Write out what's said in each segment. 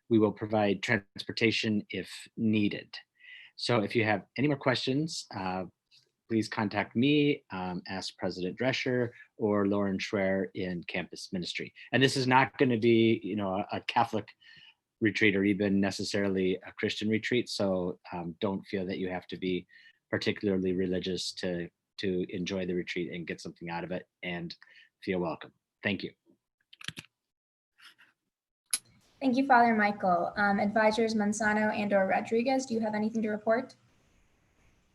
We will provide transportation if needed. So if you have any more questions, please contact me, ask President Drescher or Lauren Schwer in campus ministry. And this is not going to be, a Catholic retreat or even necessarily a Christian retreat. So don't feel that you have to be particularly religious to enjoy the retreat and get something out of it, and feel welcome. Thank you. Thank you, Father Michael. Advisors Manzano and/or Rodriguez, do you have anything to report?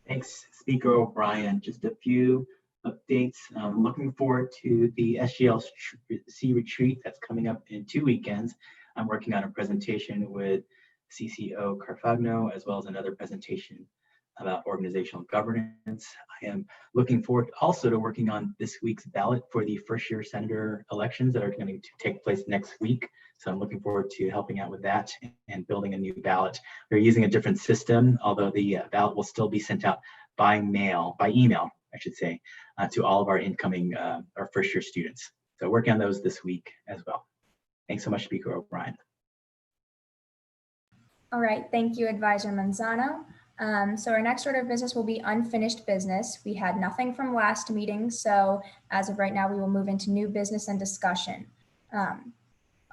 Thanks, Speaker O'Brien. Just a few updates. I'm looking forward to the SGLC retreat that's coming up in 2 weekends. I'm working on a presentation with CCO Carfagno, as well as another presentation about organizational governance. I am looking forward also to working on this week's ballot for the first-year senator elections that are going to take place next week. So I'm looking forward to helping out with that and building a new ballot. We're using a different system, although the ballot will still be sent out by email, I should say, to all of our incoming, our first-year students. So working on those this week as well. Thanks so much, Speaker O'Brien. All right, thank you, Advisor Manzano. So our next order of business will be unfinished business. We had nothing from last meeting, so as of right now, we will move into new business and discussion.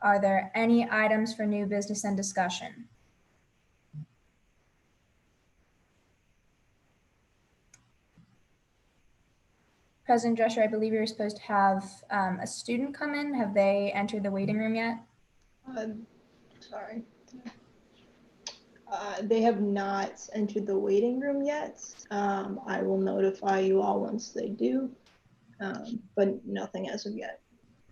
Are there any items for new business and discussion? President Drescher, I believe you were supposed to have a student come in. Have they entered the waiting room yet? Sorry. They have not entered the waiting room yet. I will notify you all once they do, but nothing as of yet.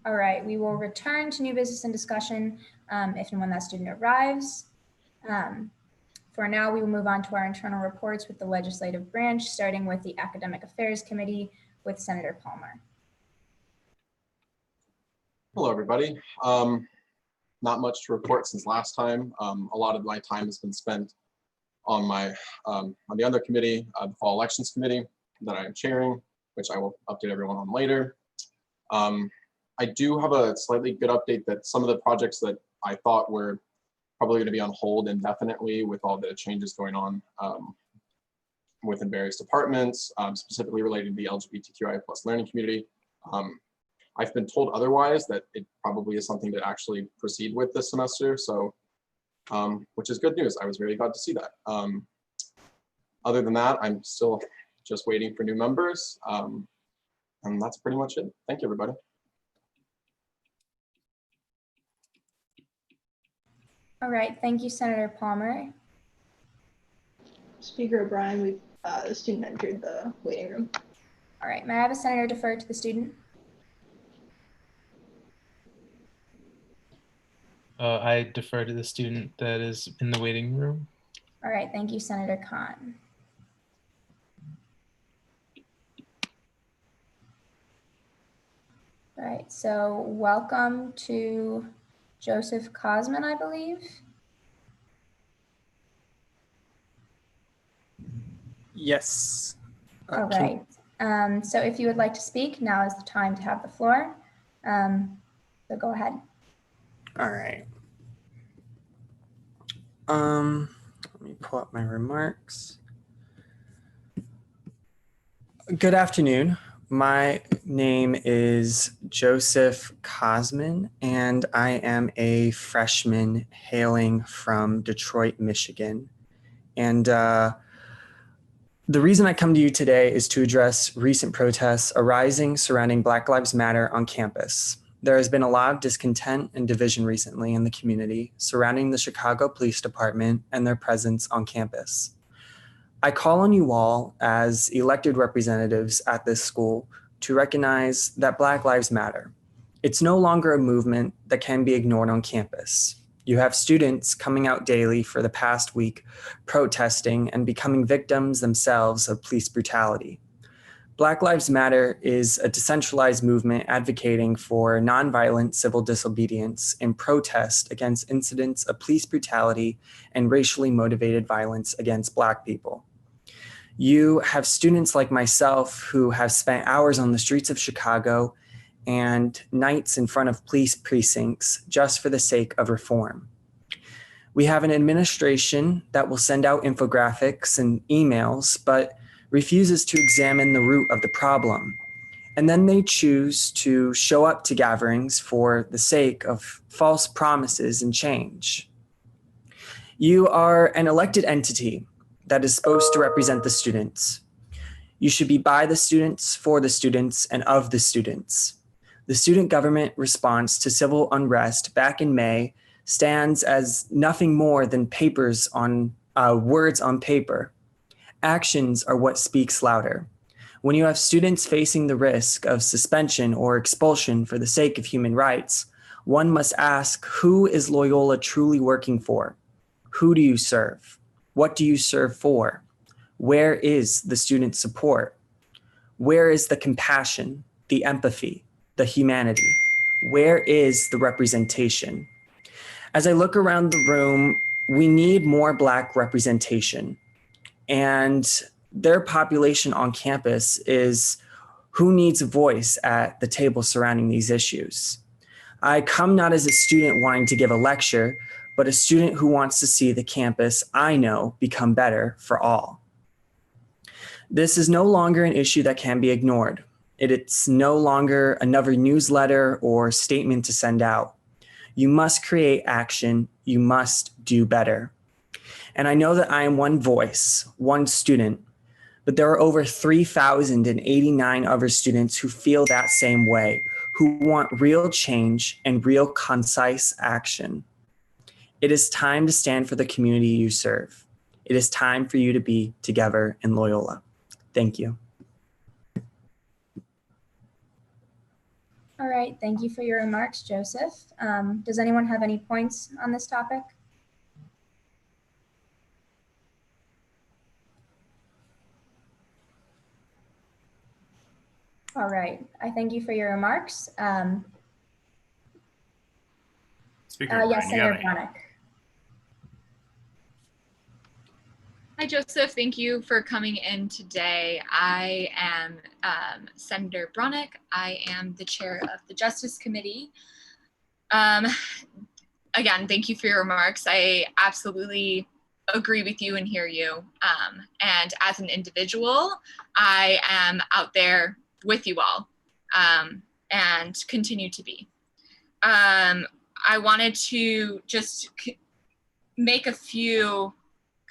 All right, we will return to new business and discussion if and when that student arrives. For now, we will move on to our internal reports with the legislative branch, starting with the Academic Affairs Committee with Senator Palmer. Hello, everybody. Not much to report since last time. A lot of my time has been spent on the other committee, the Fall Elections Committee that I am chairing, which I will update everyone on later. I do have a slightly good update that some of the projects that I thought were probably going to be on hold indefinitely with all the changes going on within various departments, specifically related to the LGBTQI+ learning community. I've been told otherwise, that it probably is something to actually proceed with this semester. So, which is good news. I was really glad to see that. Other than that, I'm still just waiting for new members. And that's pretty much it. Thank you, everybody. All right, thank you, Senator Palmer. Speaker O'Brien, the student entered the waiting room. All right, may I have a senator defer to the student? I defer to the student that is in the waiting room. All right, thank you, Senator Khan. All right, so welcome to Joseph Cosman, I believe. Yes. All right. So if you would like to speak, now is the time to have the floor. So go ahead. All right. Let me pull up my remarks. Good afternoon. My name is Joseph Cosman, and I am a freshman hailing from Detroit, Michigan. And the reason I come to you today is to address recent protests arising surrounding Black Lives Matter on campus. There has been a lot of discontent and division recently in the community surrounding the Chicago Police Department and their presence on campus. I call on you all as elected representatives at this school to recognize that Black Lives Matter. It's no longer a movement that can be ignored on campus. You have students coming out daily for the past week protesting and becoming victims themselves of police brutality. Black Lives Matter is a decentralized movement advocating for nonviolent civil disobedience and protest against incidents of police brutality and racially motivated violence against Black people. You have students like myself who have spent hours on the streets of Chicago and nights in front of police precincts just for the sake of reform. We have an administration that will send out infographics and emails, but refuses to examine the root of the problem. And then they choose to show up to gatherings for the sake of false promises and change. You are an elected entity that is supposed to represent the students. You should be by the students, for the students, and of the students. The student government response to civil unrest back in May stands as nothing more than words on paper. Actions are what speaks louder. When you have students facing the risk of suspension or expulsion for the sake of human rights, one must ask, who is Loyola truly working for? Who do you serve? What do you serve for? Where is the student support? Where is the compassion, the empathy, the humanity? Where is the representation? As I look around the room, we need more Black representation. And their population on campus is who needs a voice at the table surrounding these issues. I come not as a student wanting to give a lecture, but a student who wants to see the campus I know become better for all. This is no longer an issue that can be ignored. It's no longer another newsletter or statement to send out. You must create action. You must do better. And I know that I am one voice, one student, but there are over 3,089 other students who feel that same way, who want real change and real concise action. It is time to stand for the community you serve. It is time for you to be together in Loyola. Thank you. All right, thank you for your remarks, Joseph. Does anyone have any points on this topic? All right, I thank you for your remarks. Speaker Yes, O'Brien, you have Senator Bronick. Hi, Joseph. Thank you for coming in today. I am Senator Bronick. I am the chair of the Justice Committee. Again, thank you for your remarks. I absolutely agree with you and hear you. And as an individual, I am out there with you all and continue to be. I wanted to just make a few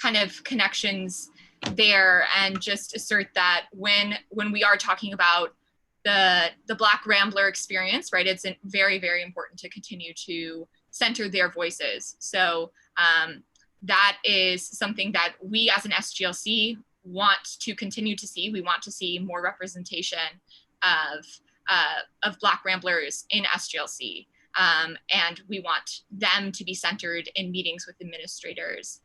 kind of connections there and just assert that when we are talking about the Black Rambler experience, right, it's very, very important to continue to center their voices. So that is something that we as an SGLC want to continue to see. We want to see more representation of Black Ramblers in SGLC. And we want them to be centered in meetings with administrators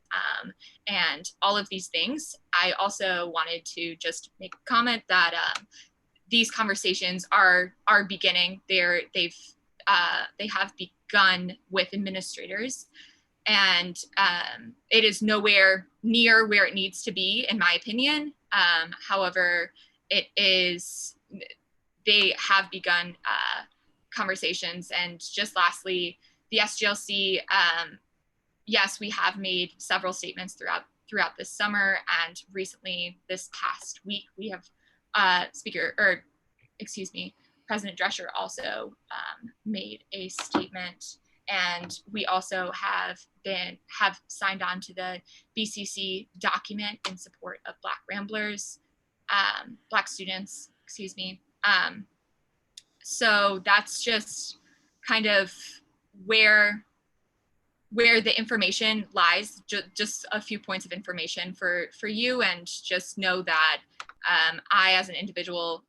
and all of these things. I also wanted to just make a comment that these conversations are beginning. They have begun with administrators, and it is nowhere near where it needs to be, in my opinion. However, they have begun conversations. And just lastly, the SGLC, yes, we have made several statements throughout this summer, and recently this past week we have President Drescher also made a statement, and we also have signed on to the BCC document in support of Black Ramblers, Black students, excuse me. So that's just kind of where the information lies, just a few points of information for you, and just know that I, as an individual,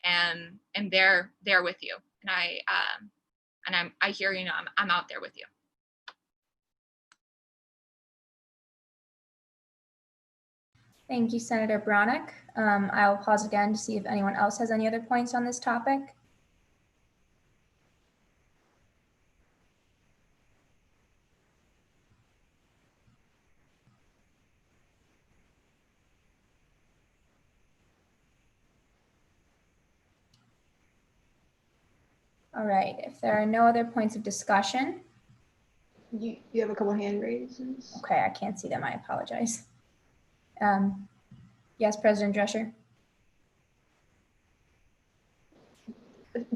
am there with you, and I hear you. I'm out there with you. Thank you, Senator Bronick. I will pause again to see if anyone else has any other points on this topic. All right, if there are no other points of discussion, You have a couple hand raises. Okay, I can't see them. I apologize. Yes, President Drescher.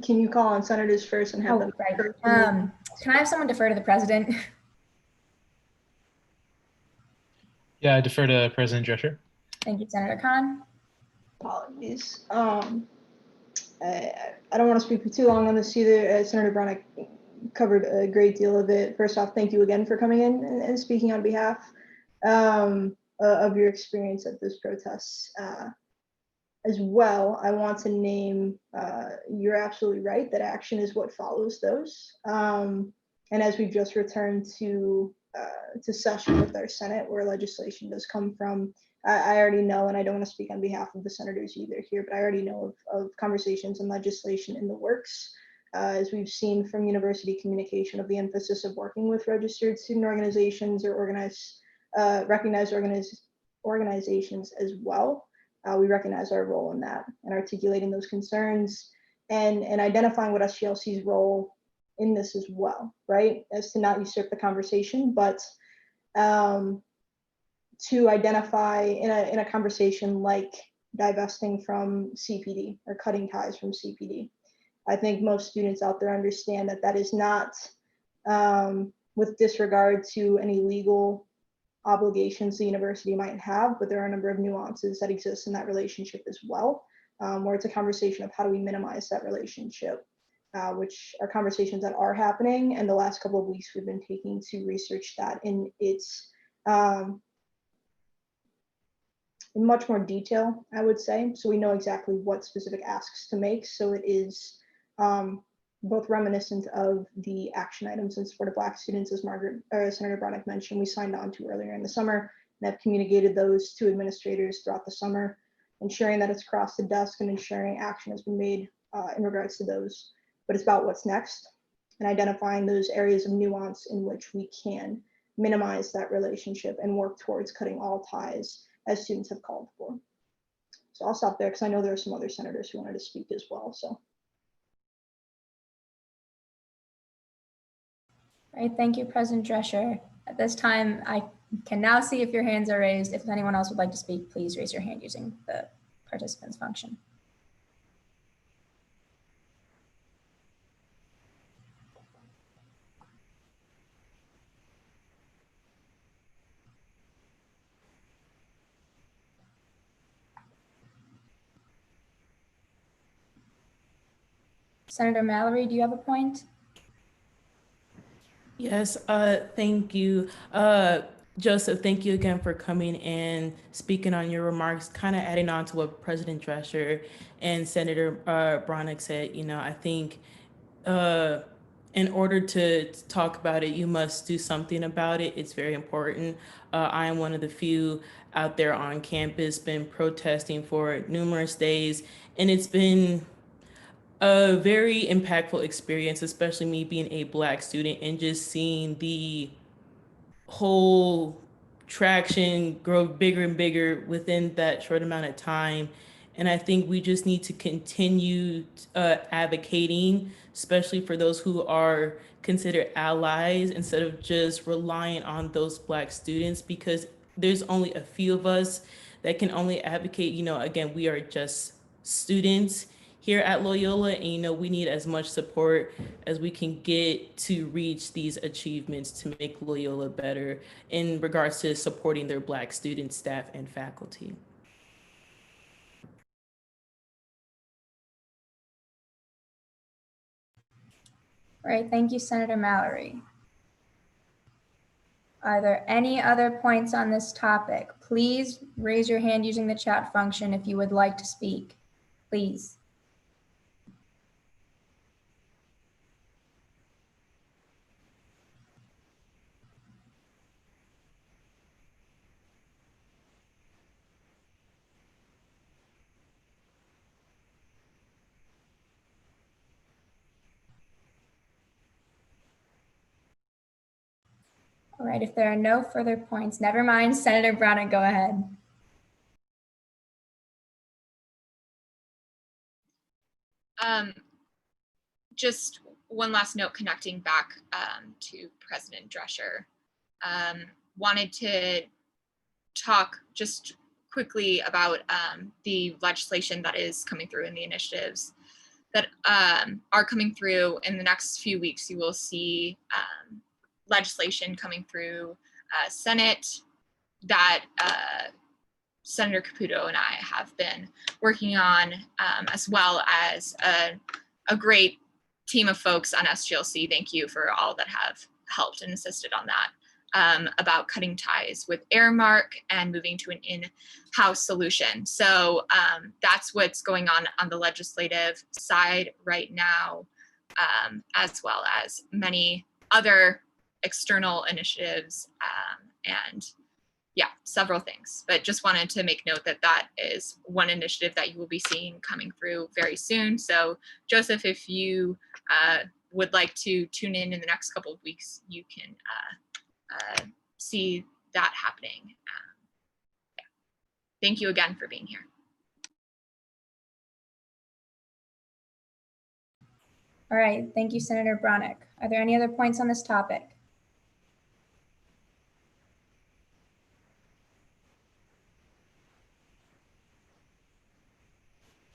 Can you call on senators first and have Oh, them? right. Can I have someone defer to the president? Yeah, I defer to President Drescher. Thank you, Senator Khan. Apologies. I don't want to speak for too long on this either. Senator Brown covered a great deal of it. First off, thank you again for coming in and speaking on behalf of your experience at this protest. As well, I want to name, you're absolutely right that action is what follows those. And as we've just returned to session with our Senate, where legislation does come from, I already know, and I don't want to speak on behalf of the senators either here, but I already know of conversations and legislation in the works, as we've seen from university communication, of the emphasis of working with registered student organizations or recognized organizations as well. We recognize our role in that and articulating those concerns and identifying what SGLC's role in this as well, right? As to not usurp the conversation, but to identify in a conversation like divesting from CPD or cutting ties from CPD. I think most students out there understand that that is not with disregard to any legal obligations the university might have, but there are a number of nuances that exist in that relationship as well, where it's a conversation of how do we minimize that relationship, which are conversations that are happening. And the last couple of weeks we've been taking to research that in its in much more detail, I would say, so we know exactly what specific asks to make. So it is both reminiscent of the action items in support of Black students, as Senator Bronick mentioned, we signed on to earlier in the summer, and have communicated those to administrators throughout the summer, ensuring that it's across the desk and ensuring action has been made in regards to those. But it's about what's next and identifying those areas of nuance in which we can minimize that relationship and work towards cutting all ties, as students have called for. So I'll stop there because I know there are some other senators who wanted to speak as well. So. All right, thank you, President Drescher. At this time, I can now see if your hands are raised. If anyone else would like to speak, please raise your hand using the participants function. Senator Mallory, do you have a point? Yes, thank you. Joseph, thank you again for coming and speaking on your remarks, kind of adding on to what President Drescher and Senator Bronick said. You know, I think in order to talk about it, you must do something about it. It's very important. I am one of the few out there on campus, been protesting for numerous days, and it's been a very impactful experience, especially me being a Black student and just seeing the whole traction grow bigger and bigger within that short amount of time. And I think we just need to continue advocating, especially for those who are considered allies, instead of just relying on those Black students, because there's only a few of us that can only advocate. You know, again, we are just students here at Loyola, and you know, we need as much support as we can get to reach these achievements to make Loyola better in regards to supporting their Black students, staff, and faculty. All right, thank you, Senator Mallory. Are there any other points on this topic? Please raise your hand using the chat function if you would like to speak, please. All right, if there are no further points, never mind, Senator Bronick, go ahead. Just one last note connecting back to President Drescher. Wanted to talk just quickly about the legislation that is coming through and the initiatives that are coming through in the next few weeks. You will see legislation coming through Senate that Senator Caputo and I have been working on, as well as a great team of folks on SGLC. Thank you for all that have helped and assisted on that, about cutting ties with Airmark and moving to an in-house solution. So that's what's going on the legislative side right now, as well as many other external initiatives, and yeah, several things. But just wanted to make note that that is one initiative that you will be seeing coming through very soon. So Joseph, if you would like to tune in the next couple of weeks, you can see that happening. Yeah. Thank you again for being here. All right, thank you, Senator Bronick. Are there any other points on this topic?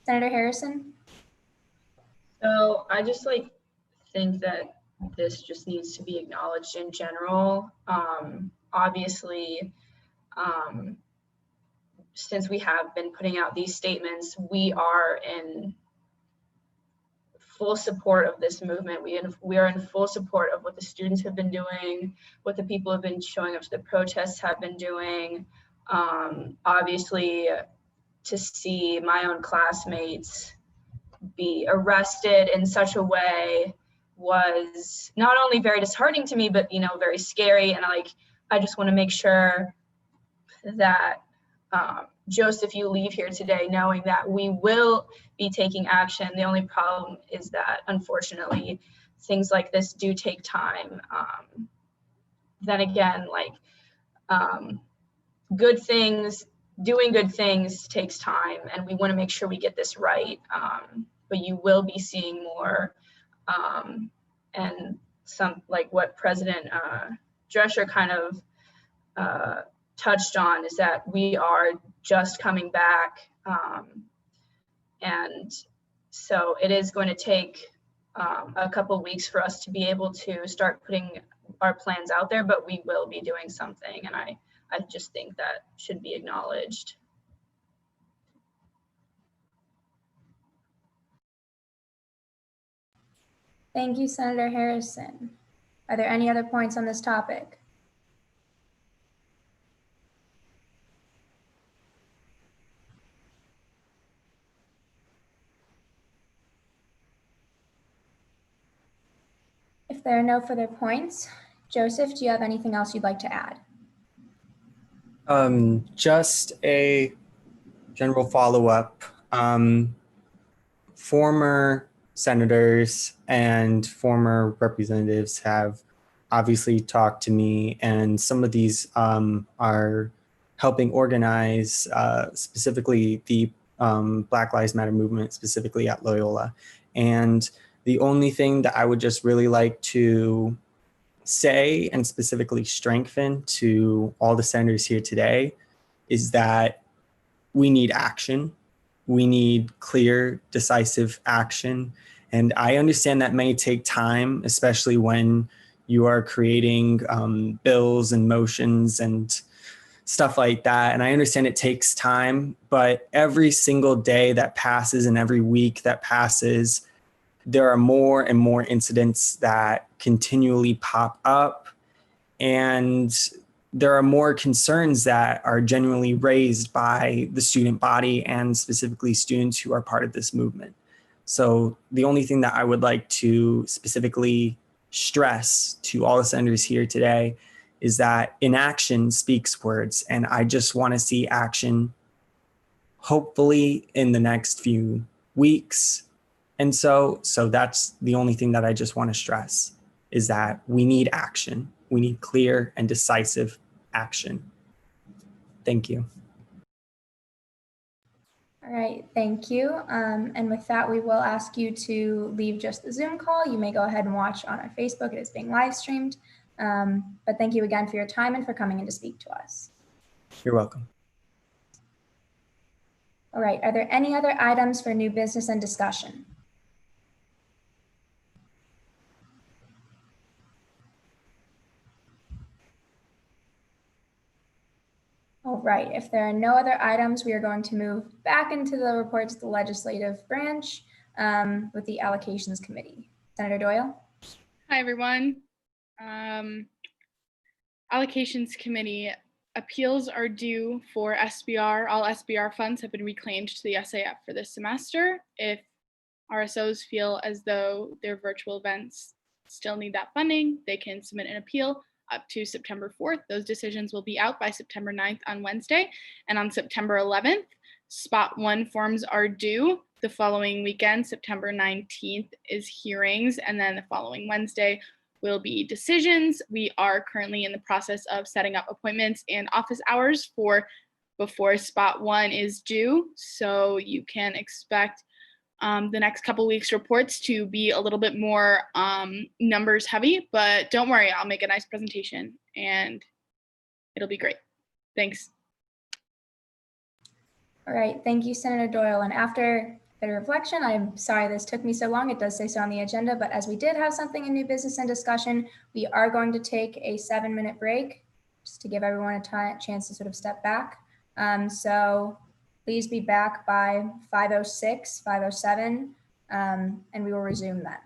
Senator Harrison? So I just think that this just needs to be acknowledged in general. Obviously, since we have been putting out these statements, we are in full support of this movement. We are in full support of what the students have been doing, what the people have been showing up to the protests have been doing. Obviously, to see my own classmates be arrested in such a way was not only very disheartening to me, but very scary. And I just want to make sure that Joseph, you leave here today knowing that we will be taking action. The only problem is that unfortunately things like this do take time. Then again, doing good things takes time, and we want to make sure we get this right. But you will be seeing more, and some like what President Drescher kind of touched on is that we are just coming back, and so it is going to take a couple weeks for us to be able to start putting our plans out there, but we will be doing something, and I just think that should be acknowledged. Thank you, Senator Harrison. Are there any other points on this topic? If there are no further points, Joseph, do you have anything else you'd like to add? Just a general follow-up. Former senators and former representatives have obviously talked to me, and some of these are helping organize specifically the Black Lives Matter movement, specifically at Loyola. And the only thing that I would just really like to say and specifically strengthen to all the senators here today is that we need action. We need clear, decisive action. And I understand that may take time, especially when you are creating bills and motions and stuff like that. And I understand it takes time, but every single day that passes and every week that passes, there are more and more incidents that continually pop up. And there are more concerns that are genuinely raised by the student body and specifically students who are part of this movement. So the only thing that I would like to specifically stress to all the senators here today is that inaction speaks words, and I just want to see action hopefully in the next few weeks. And so that's the only thing that I just want to stress is that we need action. We need clear and decisive action. Thank you. All right, thank you. And with that, we will ask you to leave just the Zoom call. You may go ahead and watch on our Facebook. It is being live streamed. But thank you again for your time and for coming in to speak to us. You're welcome. All right, are there any other items for new business and discussion? All right, if there are no other items, we are going to move back into the reports of the legislative branch with the allocations committee. Senator Doyle? Hi, everyone. Allocations committee appeals are due for SBR. All SBR funds have been reclaimed to the SAF for this semester. If RSOs feel as though their virtual events still need that funding, they can submit an appeal up to September 4th. Those decisions will be out by September 9th on Wednesday. And on September 11th, Spot 1 forms are due. The following weekend, September 19th, is hearings. And then the following Wednesday will be decisions. We are currently in the process of setting up appointments and office hours for before Spot 1 is due. So you can expect the next couple weeks reports to be a little bit more numbers heavy, but don't worry, I'll make a nice presentation and it'll be great. Thanks. All right, thank you, Senator Doyle. And after the reflection, I'm sorry this took me so long. It does say so on the agenda, but as we did have something in new business and discussion, we are going to take a 7-minute break just to give everyone a chance to sort of step back. So please be back by 5:06, 5:07, and we will resume then.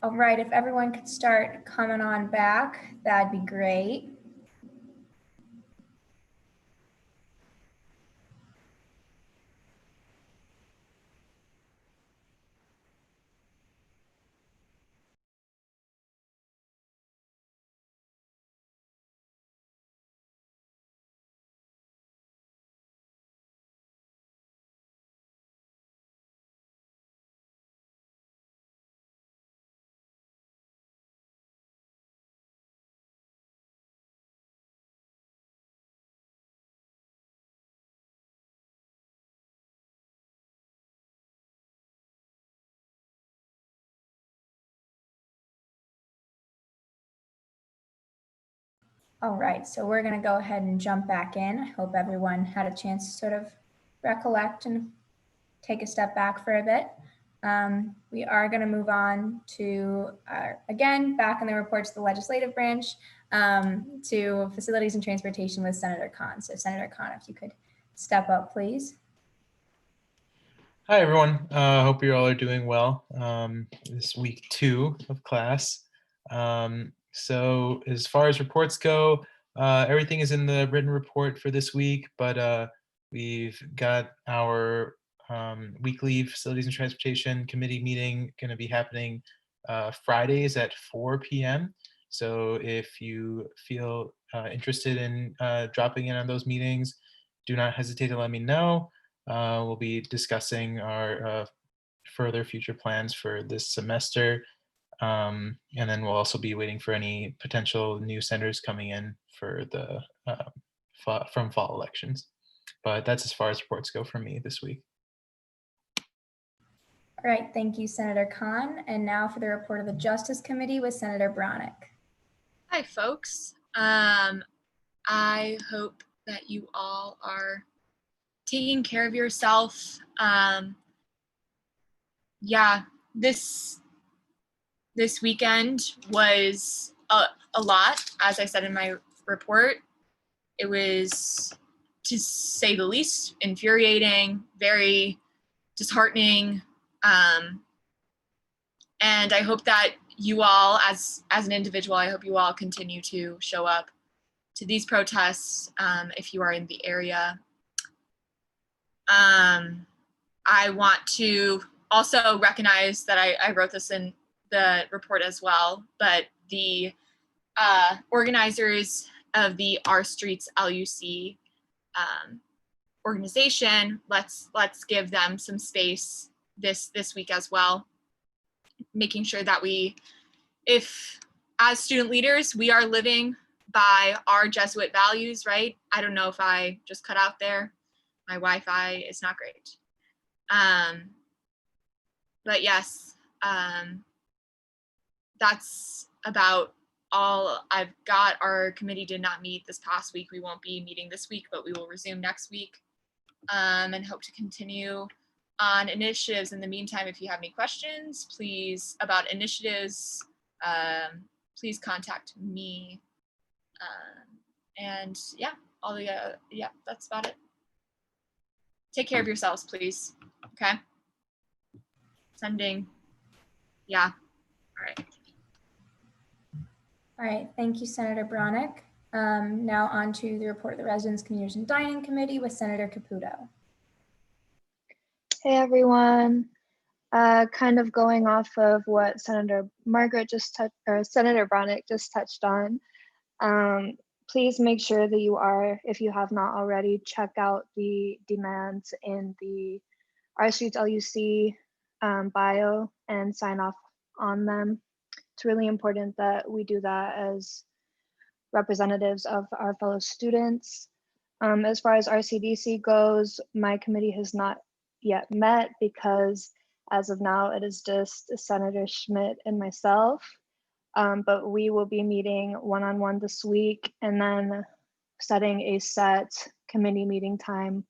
All right, if everyone could start coming on back, that'd be great. All right, so we're going to go ahead and jump back in. I hope everyone had a chance to sort of recollect and take a step back for a bit. We are going to move on to, again, back in the reports to the legislative branch, to facilities and transportation with Senator Khan. So Senator Khan, if you could step up, please. Hi, everyone. Hope you all are doing well this week 2 of class. So as far as reports go, everything is in the written report for this week, but we've got our weekly Facilities and Transportation Committee meeting going to be happening Fridays at 4 p.m. So if you feel interested in dropping in on those meetings, do not hesitate to let me know. We'll be discussing our further future plans for this semester. And then we'll also be waiting for any potential new senators coming in for the from fall elections. But that's as far as reports go from me this week. All right, thank you, Senator Khan. And now for the report of the Justice Committee with Senator Bronick. Hi, folks. I hope that you all are taking care of yourself. Yeah, this weekend was a lot, as I said in my report. It was, to say the least, infuriating, very disheartening. And I hope that you all, as an individual, I hope you all continue to show up to these protests if you are in the area. I want to also recognize that I wrote this in the report as well, but the organizers of the Our Streets LUC organization, let's give them some space this week as well, making sure that we, if as student leaders, we are living by our Jesuit values, right? I don't know if I just cut out there. My Wi-Fi is not great. But yes, that's about all I've got. Our committee did not meet this past week. We won't be meeting this week, but we will resume next week and hope to continue on initiatives. In the meantime, if you have any questions, please, about initiatives, please contact me. And yeah, yeah, that's about it. Take care of yourselves, please. Okay. Sending. Yeah. All right. All right, thank you, Senator Bronick. Now on to the report of the Residence, Commuters, and Dining Committee with Senator Caputo. Hey, everyone. Kind of going off of what Senator Margaret just touched, or Senator Bronick just touched on. Please make sure that you are, if you have not already, check out the demands in the Our Streets LUC bio and sign off on them. It's really important that we do that as representatives of our fellow students. As far as RCDC goes, my committee has not yet met because as of now, it is just Senator Schmidt and myself. But we will be meeting one-on-one this week and then setting a set committee meeting time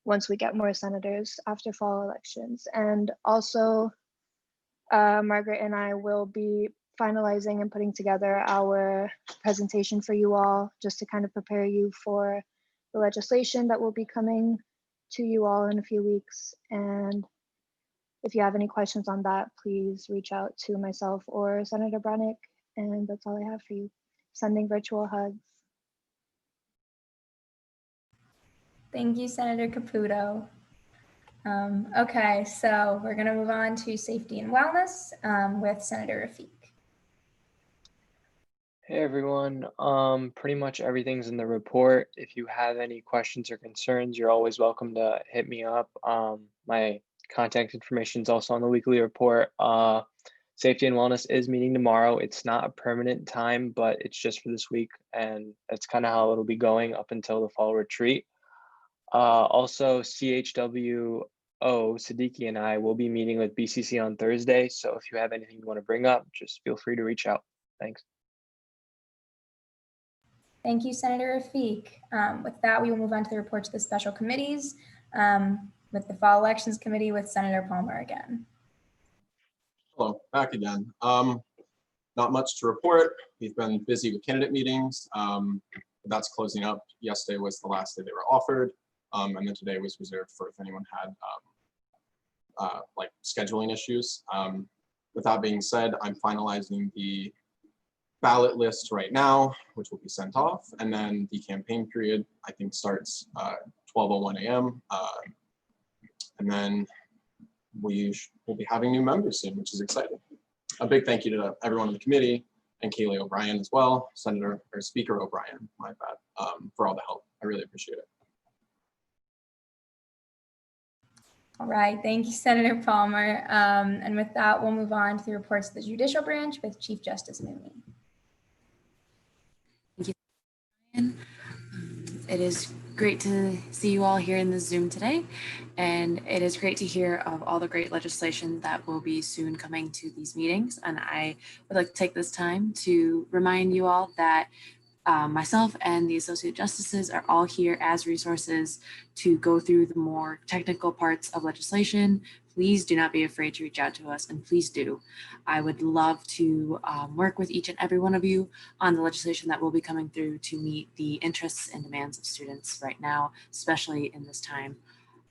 once we get more senators after fall elections. And also, Margaret and I will be finalizing and putting together our presentation for you all, just to kind of prepare you for the legislation that will be coming to you all in a few weeks. And if you have any questions on that, please reach out to myself or Senator Bronick. And that's all I have for you. Sending virtual hugs. Thank you, Senator Caputo. Okay, so we're gonna move on to safety and wellness with Senator Rafik. Hey everyone, pretty much everything's in the report. If you have any questions or concerns, you're always welcome to hit me up. My contact information is also on the weekly report. Safety and wellness is meeting tomorrow. It's not a permanent time, but it's just for this week, and that's kind of how it'll be going up until the fall retreat. Also, CHWO Siddiqui and I will be meeting with BCC on Thursday. So if you have anything you want to bring up, just feel free to reach out. Thanks. Thank you, Senator Rafik. With that, we will move on to the reports of the special committees with the Fall Elections Committee with Senator Palmer again. Hello, back again. Not much to report. We've been busy with candidate meetings. That's closing up. Yesterday was the last day they were offered. And then today was reserved for if anyone had like scheduling issues. With that being said, I'm finalizing the ballot list right now, which will be sent off. And then the campaign period, I think, starts 12:01 a.m. And then we will be having new members soon, which is exciting. A big thank you to everyone on the committee and Kaylee O'Brien as well, Speaker O'Brien, my bad, for all the help. I really appreciate it. All right, thank you, Senator Palmer. And with that, we'll move on to the reports of the judicial branch with Chief Justice Mooney. Thank you. It is great to see you all here in the Zoom today, and it is great to hear of all the great legislation that will be soon coming to these meetings. And I would like to take this time to remind you all that myself and the Associate Justices are all here as resources to go through the more technical parts of legislation. Please do not be afraid to reach out to us, and please do. I would love to work with each and every one of you on the legislation that will be coming through to meet the interests and demands of students right now, especially in this time.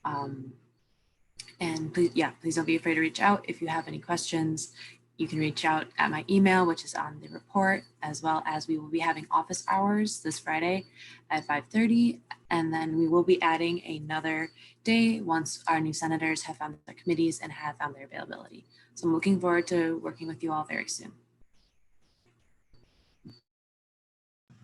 And please, please don't be afraid to reach out if you have any questions. You can reach out at my email, which is on the report, as well as we will be having office hours this Friday at 5:30. And then we will be adding another day once our new senators have found their committees and have found their availability. So I'm looking forward to working with you all very soon.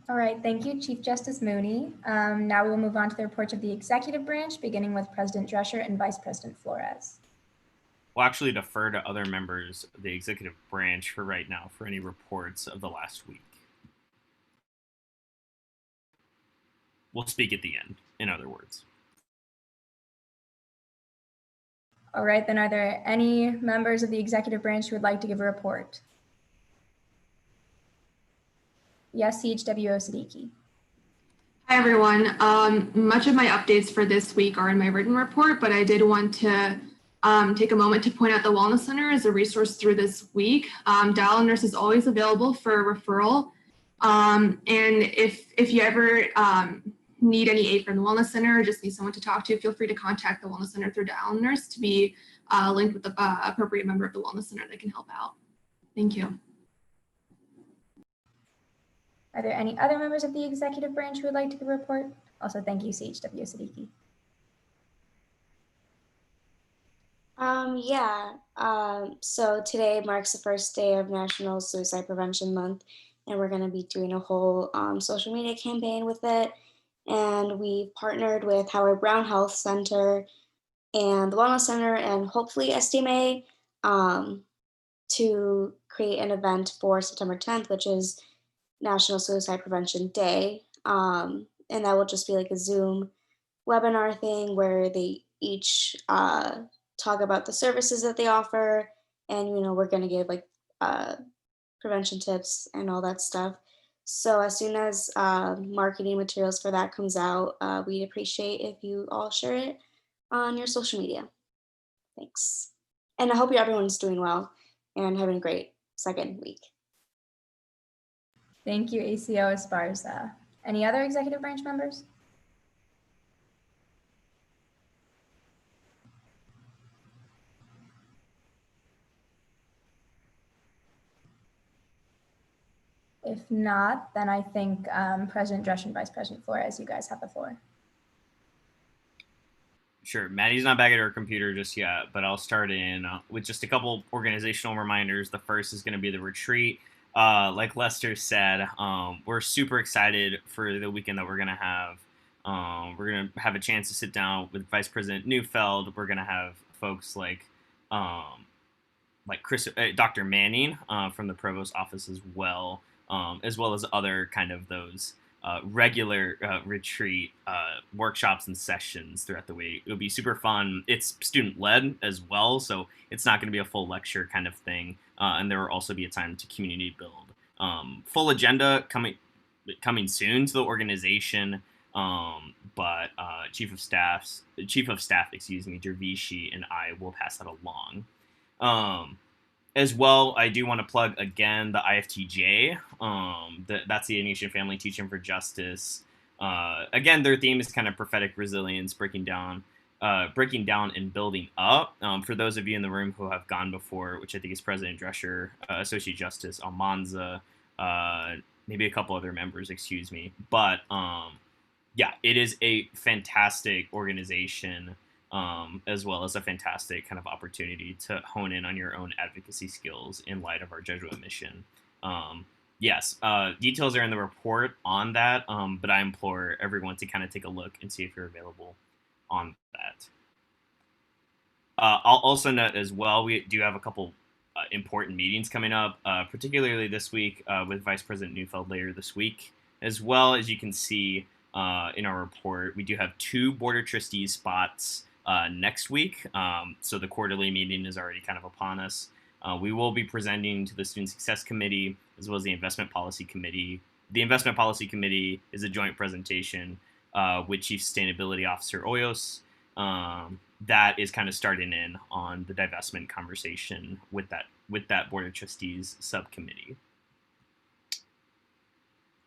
All right, thank you, Chief Justice Mooney. Now we will move on to the reports of the executive branch, beginning with President Drescher and Vice President Flores. We'll actually defer to other members of the executive branch for right now for any reports of the last week. We'll speak at the end, in other words. All right, then are there any members of the executive branch who would like to give a report? Yes, CHWO Siddiqui. Hi, everyone. Much of my updates for this week are in my written report, but I did want to take a moment to point out the Wellness Center as a resource through this week. Dial Nurse is always available for a referral. And if you ever need any aid from the Wellness Center or just need someone to talk to, feel free to contact the Wellness Center through Dial Nurse to be linked with the appropriate member of the Wellness Center that can help out. Thank you. Are there any other members of the executive branch who would like to give a report? Also, thank you, CHWO Siddiqui. So today marks the first day of National Suicide Prevention Month, and we're going to be doing a whole social media campaign with it. And we partnered with Howard Brown Health Center and the Wellness Center and hopefully SDMA to create an event for September 10th, which is National Suicide Prevention Day. And that will just be like a Zoom webinar thing where they each talk about the services that they offer, and we're going to give like prevention tips and all that stuff. So as soon as marketing materials for that comes out, we'd appreciate if you all share it on your social media. Thanks. And I hope everyone's doing well and having a great second week. Thank you, ACO Esparza. Any other executive branch members? If not, then I think President Dresch and Vice President Flores, you guys have the floor. Sure. Maddie's not back at her computer just yet, but I'll start in with just a couple organizational reminders. The first is going to be the retreat. Like Lester said, we're super excited for the weekend that we're going to have. We're going to have a chance to sit down with Vice President Neufeld. We're going to have folks like Dr. Manning from the Provost office as well as other kind of those regular retreat workshops and sessions throughout the week. It'll be super fun. It's student-led as well, so it's not going to be a full lecture kind of thing. And there will also be a time to community build. Full agenda coming soon to the organization, but Chief of Staff, Dervishi, and I will pass that along. As well, I do want to plug again the IFTJ. That's the Nation Family Teaching for Justice. Again, their theme is kind of prophetic resilience, breaking down and building up. For those of you in the room who have gone before, which I think is President Drescher, Associate Justice Almanza, maybe a couple other members, excuse me. But yeah, it is a fantastic organization. As well as a fantastic kind of opportunity to hone in on your own advocacy skills in light of our Jesuit mission. Yes, details are in the report on that, but I implore everyone to kind of take a look and see if you're available on that. I'll also note as well, we do have a couple important meetings coming up, particularly this week with Vice President Neufeld later this week. As well as you can see in our report, we do have 2 Board of Trustees spots next week. So the quarterly meeting is already kind of upon us. We will be presenting to the Student Success Committee as well as the Investment Policy Committee. The Investment Policy Committee is a joint presentation with Chief Sustainability Officer Oyos. That is kind of starting in on the divestment conversation with that Board of Trustees subcommittee.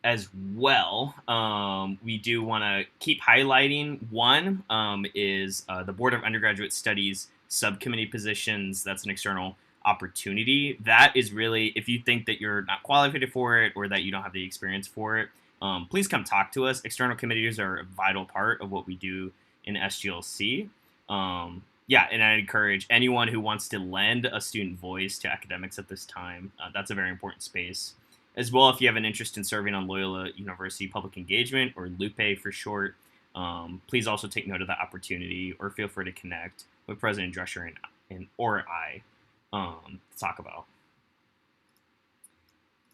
As well, we do want to keep highlighting one is the Board of Undergraduate Studies subcommittee positions. That's an external opportunity. That is really, if you think that you're not qualified for it or that you don't have the experience for it, please come talk to us. External committees are a vital part of what we do in SGLC. Yeah, and I encourage anyone who wants to lend a student voice to academics at this time. That's a very important space. As well, if you have an interest in serving on Loyola University Public Engagement, or LUPE for short, please also take note of that opportunity or feel free to connect with President Drescher or I to talk about.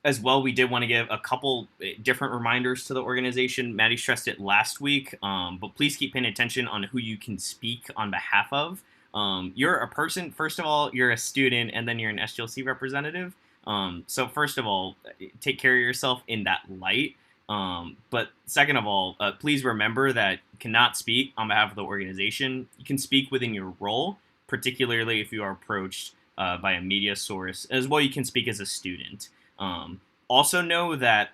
As well, we did want to give a couple different reminders to the organization. Maddie stressed it last week, but please keep paying attention on who you can speak on behalf of. You're a person, first of all, you're a student, and then you're an SGLC representative. So first of all, take care of yourself in that light. But second of all, please remember that you cannot speak on behalf of the organization. You can speak within your role, particularly if you are approached by a media source. As well, you can speak as a student. Also know that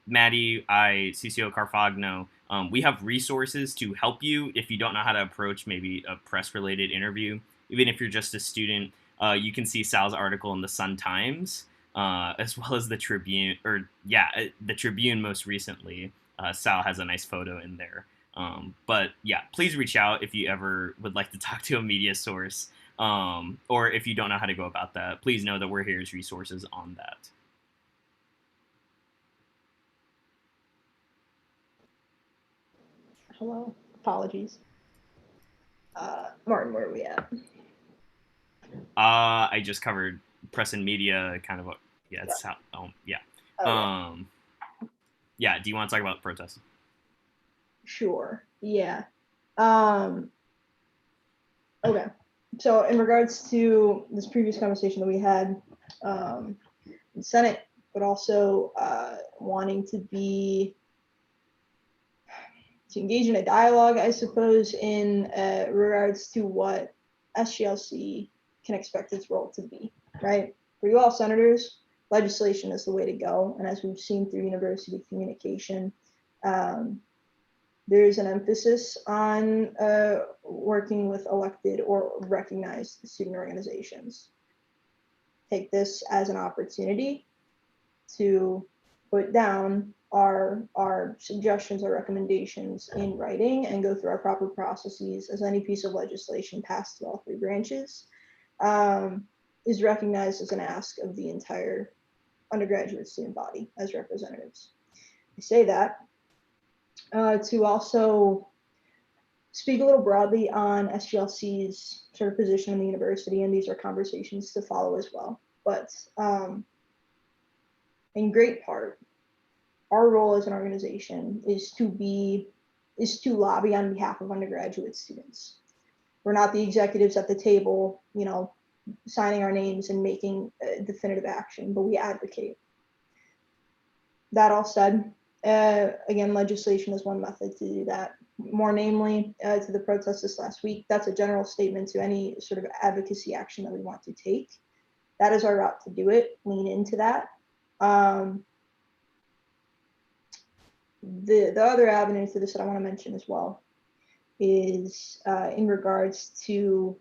Maddie, CCO Carfagno, we have resources to help you if you don't know how to approach maybe a press-related interview. Even if you're just a student, you can see Sal's article in the Sun-Times, as well as the Tribune, the Tribune most recently. Sal has a nice photo in there. But yeah, please reach out if you ever would like to talk to a media source, or if you don't know how to go about that. Please know that we're here as resources on that. Hello, apologies. Martin, where are we at? I just covered press and media, kind of. Yeah, it's how. Yeah. Okay. Yeah. Do you want to talk about protests? Sure. Yeah. Okay. So in regards to this previous conversation that we had in the Senate, but also wanting to engage in a dialogue, I suppose, in regards to what SGLC can expect its role to be, right? For you all senators, legislation is the way to go. And as we've seen through university communication, there is an emphasis on working with elected or recognized student organizations. Take this as an opportunity to put down our suggestions, our recommendations in writing and go through our proper processes as any piece of legislation passed through all three branches is recognized as an ask of the entire undergraduate student body as representatives. I say that to also speak a little broadly on SGLC's sort of position in the university, and these are conversations to follow as well. But in great part, our role as an organization is to lobby on behalf of undergraduate students. We're not the executives at the table, you know, signing our names and making definitive action, but we advocate. That all said, again, legislation is one method to do that. More namely, to the protests this last week, that's a general statement to any sort of advocacy action that we want to take. That is our route to do it, lean into that. The other avenue to this that I want to mention as well is in regards to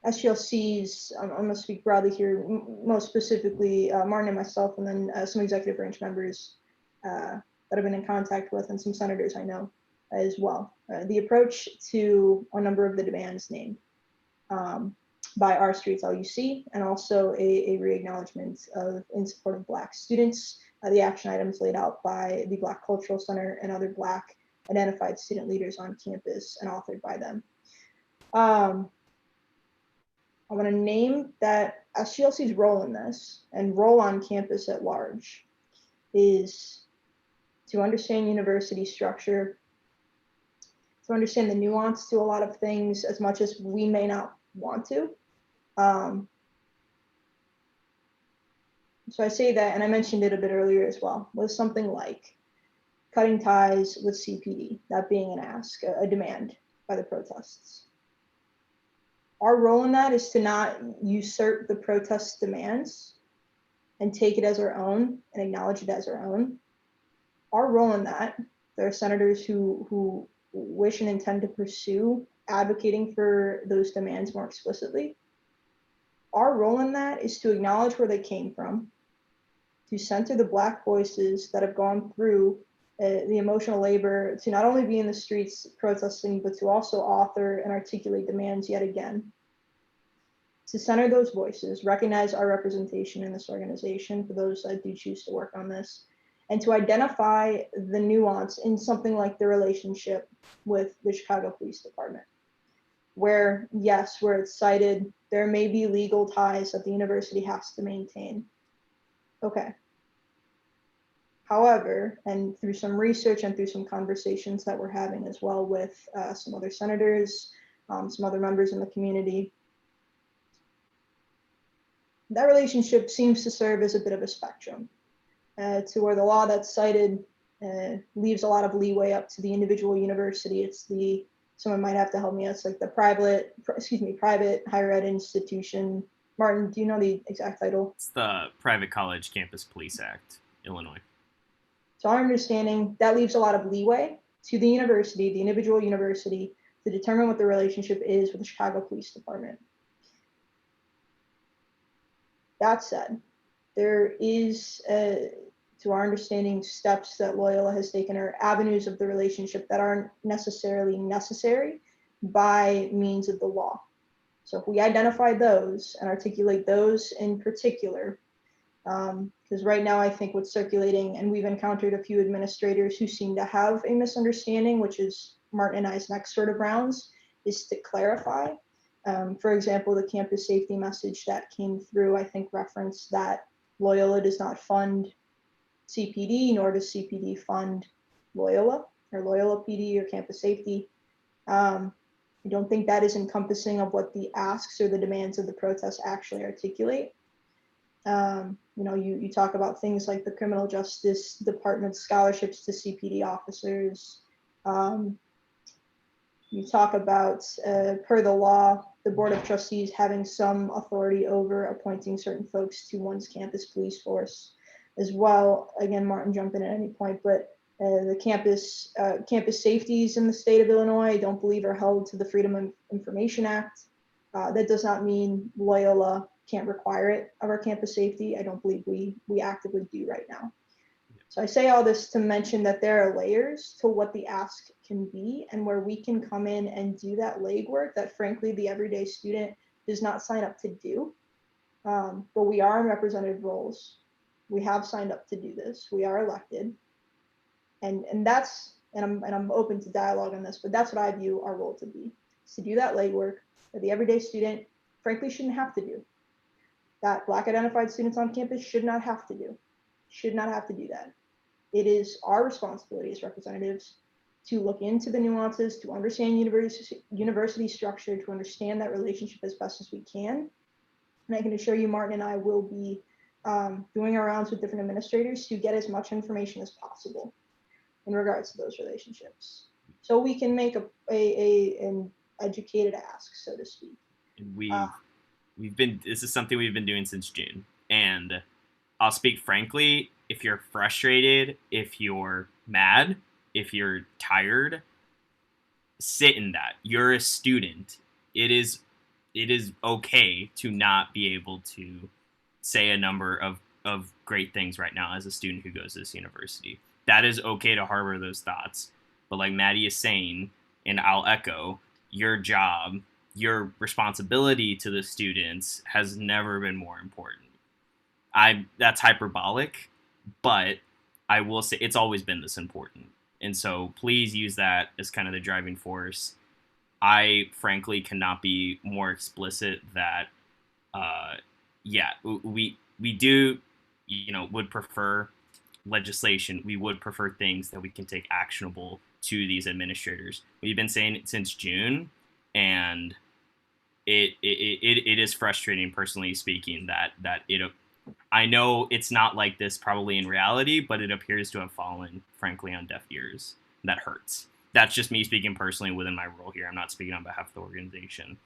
SGLC's, I'm going to speak broadly here, most specifically Martin and myself, and then some executive branch members that I've been in contact with, and some senators I know as well. The approach to a number of the demands named by Our Streets LUC, and also a re-acknowledgement of in support of Black students, the action items laid out by the Black Cultural Center and other Black identified student leaders on campus and authored by them. I want to name that SGLC's role in this and role on campus at large is to understand university structure, to understand the nuance to a lot of things as much as we may not want to. So I say that, and I mentioned it a bit earlier as well, with something like cutting ties with CPD, that being an ask, a demand by the protests. Our role in that is to not usurp the protest demands and take it as our own and acknowledge it as our own. Our role in that, there are senators who wish and intend to pursue advocating for those demands more explicitly. Our role in that is to acknowledge where they came from, to center the Black voices that have gone through the emotional labor to not only be in the streets protesting, but to also author and articulate demands yet again. To center those voices, recognize our representation in this organization for those that do choose to work on this, and to identify the nuance in something like the relationship with the Chicago Police Department, where, yes, where it's cited, there may be legal ties that the university has to maintain. Okay. However, and through some research and through some conversations that we're having as well with some other senators, some other members in the community, that relationship seems to serve as a bit of a spectrum to where the law that's cited leaves a lot of leeway up to the individual university. It's the, someone might have to help me, it's like the private higher ed institution. Martin, do you know the exact title? It's the Private College Campus Police Act, Illinois. So our understanding, that leaves a lot of leeway to the university, the individual university, to determine what the relationship is with the Chicago Police Department. That said, there is, to our understanding, steps that Loyola has taken or avenues of the relationship that aren't necessarily necessary by means of the law. So if we identify those and articulate those in particular, because right now I think what's circulating, and we've encountered a few administrators who seem to have a misunderstanding, which is Martin and I's next sort of rounds, is to clarify. For example, the campus safety message that came through, I think referenced that Loyola does not fund CPD, nor does CPD fund Loyola or Loyola PD or campus safety. I don't think that is encompassing of what the asks or the demands of the protests actually articulate. You know, you talk about things like the criminal justice department scholarships to CPD officers. You talk about, per the law, the Board of Trustees having some authority over appointing certain folks to one's campus police force as well. Again, Martin, jump in at any point, but the campus safeties in the state of Illinois, I don't believe are held to the Freedom of Information Act. That does not mean Loyola can't require it of our campus safety. I don't believe we actively do right now. So I say all this to mention that there are layers to what the ask can be and where we can come in and do that legwork that frankly the everyday student does not sign up to do. But we are in representative roles. We have signed up to do this. We are elected. And I'm open to dialogue on this, but that's what I view our role to be, is to do that legwork that the everyday student frankly shouldn't have to do. That Black identified students on campus should not have to do that. It is our responsibility as representatives to look into the nuances, to understand university structure, to understand that relationship as best as we can. And I can assure you, Martin and I will be doing our rounds with different administrators to get as much information as possible in regards to those relationships, so we can make an educated ask, so to speak. This is something we've been doing since June, and I'll speak frankly. If you're frustrated, if you're mad, if you're tired, sit in that. You're a student. It is okay to not be able to say a number of great things right now as a student who goes to this university. That is okay to harbor those thoughts. But like Maddie is saying, and I'll echo, your job, your responsibility to the students has never been more important. That's hyperbolic, but I will say it's always been this important. And so please use that as kind of the driving force. I frankly cannot be more explicit that, we do, would prefer legislation. We would prefer things that we can take actionable to these administrators. We've been saying it since June, and it is frustrating, personally speaking, that I know it's not like this probably in reality, but it appears to have fallen, frankly, on deaf ears. That hurts. That's just me speaking personally within my role here. I'm not speaking on behalf of the organization.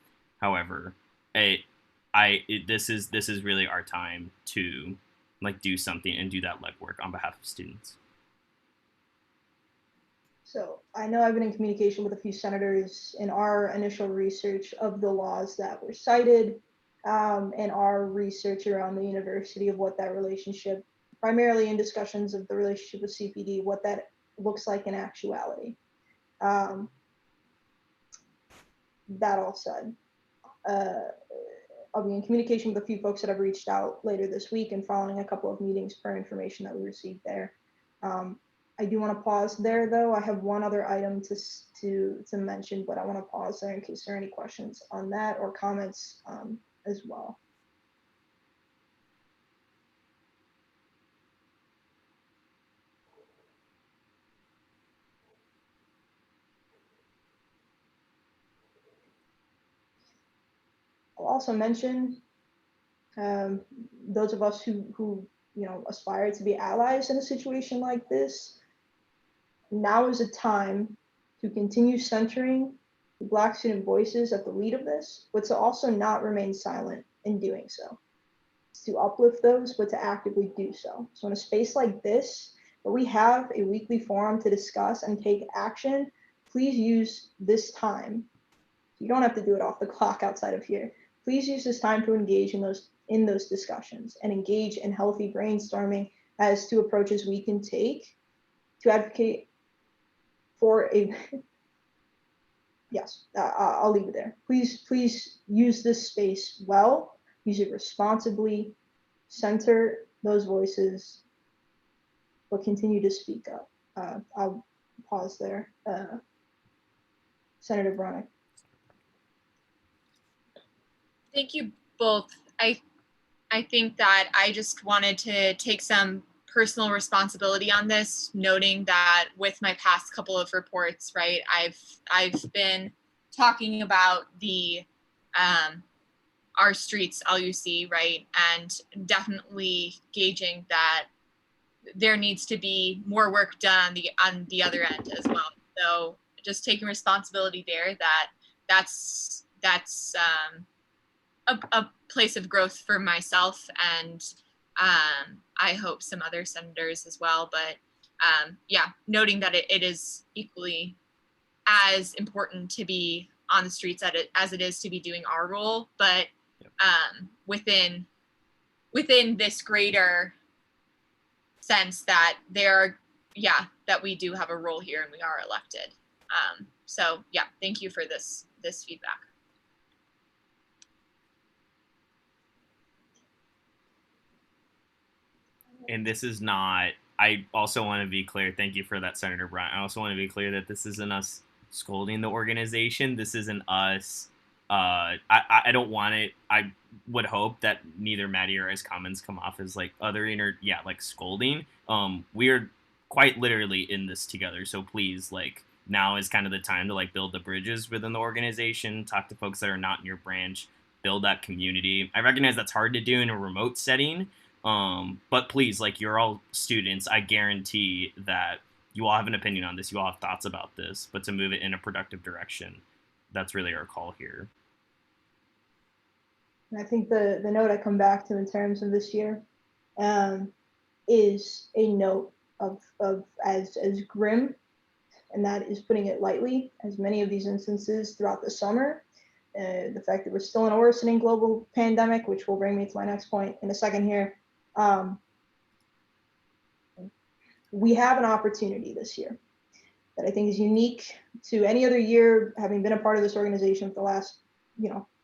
However, this is really our time to do something and do that legwork on behalf of students. So I know I've been in communication with a few senators in our initial research of the laws that were cited, and our research around the university of what that relationship, primarily in discussions of the relationship with CPD, what that looks like in actuality. That all said, I'll be in communication with a few folks that have reached out later this week and following a couple of meetings per information that we received there. I do want to pause there, though. I have one other item to mention, but I want to pause there in case there are any questions on that or comments as well. I'll also mention those of us who aspire to be allies in a situation like this. Now is a time to continue centering the Black student voices at the lead of this, but to also not remain silent in doing so. It's to uplift those, but to actively do so. So in a space like this, where we have a weekly forum to discuss and take action, please use this time. You don't have to do it off the clock outside of here. Please use this time to engage in those discussions and engage in healthy brainstorming as to approaches we can take to advocate for a, yes, I'll leave it there. Please use this space well, use it responsibly, center those voices, but continue to speak up. I'll pause there. Senator Bronick. Thank you both. I think that I just wanted to take some personal responsibility on this, noting that with my past couple of reports, right, I've been talking about the our streets LUC, right, and definitely gauging that there needs to be more work done on the other end as well. So just taking responsibility there, that's a place of growth for myself, and I hope some other senators as well. But yeah, noting that it is equally as important to be on the streets as it is to be doing our role. But within this greater sense that that we do have a role here and we are elected. So yeah, thank you for this feedback. And this is not, I also want to be clear, thank you for that, Senator Brown. I also want to be clear that this isn't us scolding the organization. This isn't us, I don't want it, I would hope that neither Maddie or his comments come off as like like scolding. We are quite literally in this together. So please, like, now is kind of the time to like build the bridges within the organization, talk to folks that are not in your branch, build that community. I recognize that's hard to do in a remote setting. But please, like, you're all students. I guarantee that you all have an opinion on this. You all have thoughts about this, but to move it in a productive direction, that's really our call here. And I think the note I come back to in terms of this year is a note of as grim, and that is putting it lightly, as many of these instances throughout the summer. The fact that we're still in a worsening global pandemic, which will bring me to my next point in a second here. We have an opportunity this year that I think is unique to any other year, having been a part of this organization for the last,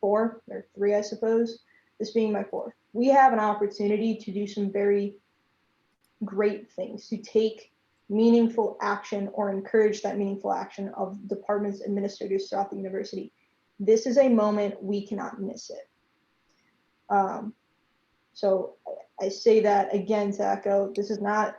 4 or 3, I suppose, this being my 4th. We have an opportunity to do some very great things, to take meaningful action or encourage that meaningful action of departments, administrators throughout the university. This is a moment we cannot miss it. So I say that again to echo, this is not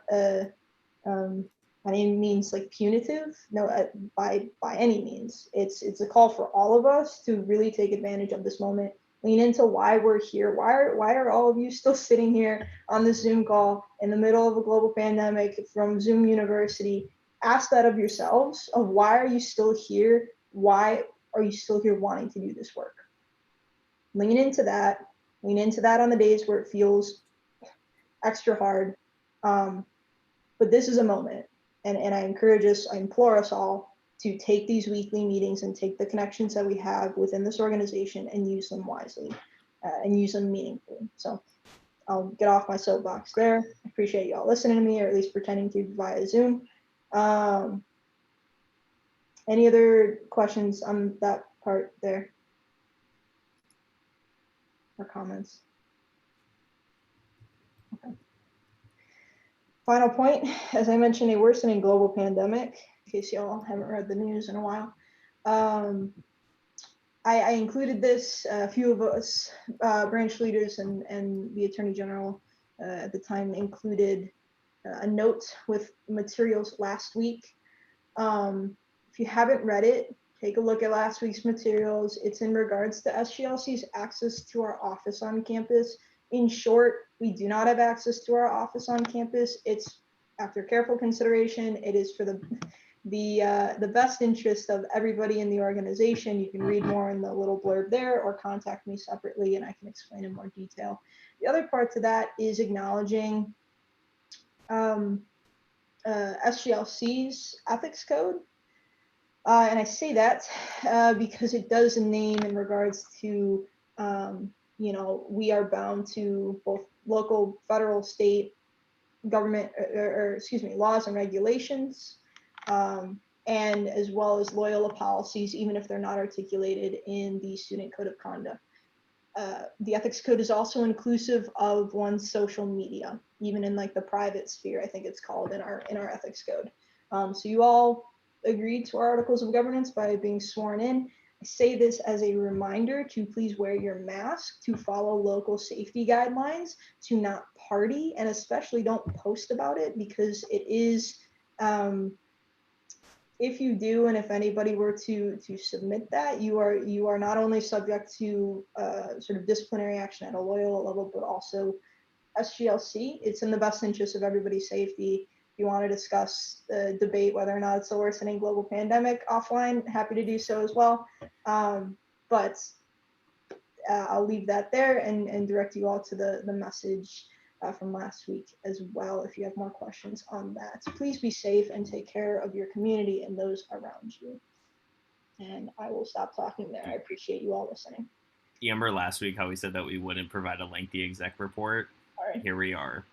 by any means like punitive, no, by any means. It's a call for all of us to really take advantage of this moment, lean into why we're here. Why are all of you still sitting here on this Zoom call in the middle of a global pandemic from Zoom University? Ask that of yourselves, of why are you still here? Why are you still here wanting to do this work? Lean into that on the days where it feels extra hard. But this is a moment, and I encourage us, I implore us all to take these weekly meetings and take the connections that we have within this organization and use them wisely and use them meaningfully. So I'll get off my soapbox there. I appreciate y'all listening to me, or at least pretending to via Zoom. Any other questions on that part there? Or comments? Okay. Final point, as I mentioned, a worsening global pandemic, in case y'all haven't read the news in a while. I included this, a few of us, branch leaders and the Attorney General at the time included a note with materials last week. If you haven't read it, take a look at last week's materials. It's in regards to SGLC's access to our office on campus. In short, we do not have access to our office on campus. It's, after careful consideration, it is for the best interest of everybody in the organization. You can read more in the little blurb there, or contact me separately and I can explain in more detail. The other part to that is acknowledging SGLC's ethics code. And I say that because it does name in regards to, we are bound to both local, federal, state government, laws and regulations, and as well as Loyola policies, even if they're not articulated in the student code of conduct. The ethics code is also inclusive of one's social media, even in like the private sphere, I think it's called in our ethics code. So you all agreed to our articles of governance by being sworn in. I say this as a reminder to please wear your mask, to follow local safety guidelines, to not party, and especially don't post about it, because it is, if you do, and if anybody were to submit that, you are not only subject to sort of disciplinary action at a Loyola level, but also SGLC. It's in the best interest of everybody's safety. If you want to discuss the debate whether or not it's a worsening global pandemic offline, happy to do so as well. But I'll leave that there and direct you all to the message from last week as well, if you have more questions on that. Please be safe and take care of your community and those around you. And I will stop talking there. I appreciate you all listening. You remember last week how we said that we wouldn't provide a lengthy exec report? All right. Here we are.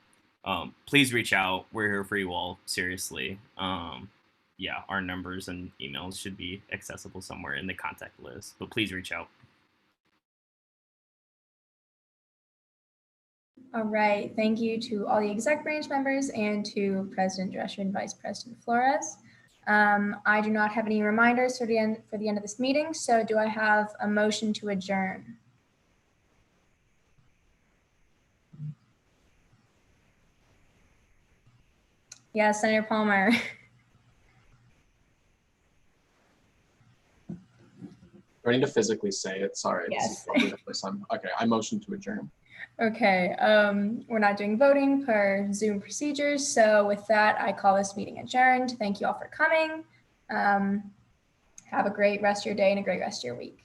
Please reach out. We're here for you all, seriously. Yeah, our numbers and emails should be accessible somewhere in the contact list, but please reach out. All right, thank you to all the exec branch members and to President Drescher and Vice President Flores. I do not have any reminders for the end of this meeting, so do I have a motion to adjourn? Yes, Senator Palmer. Do I need to physically say it? Sorry. Yes. This is probably the first time. Okay, I motion to adjourn. Okay, we're not doing voting per Zoom procedures. So with that, I call this meeting adjourned. Thank you all for coming. Have a great rest of your day and a great rest of your week.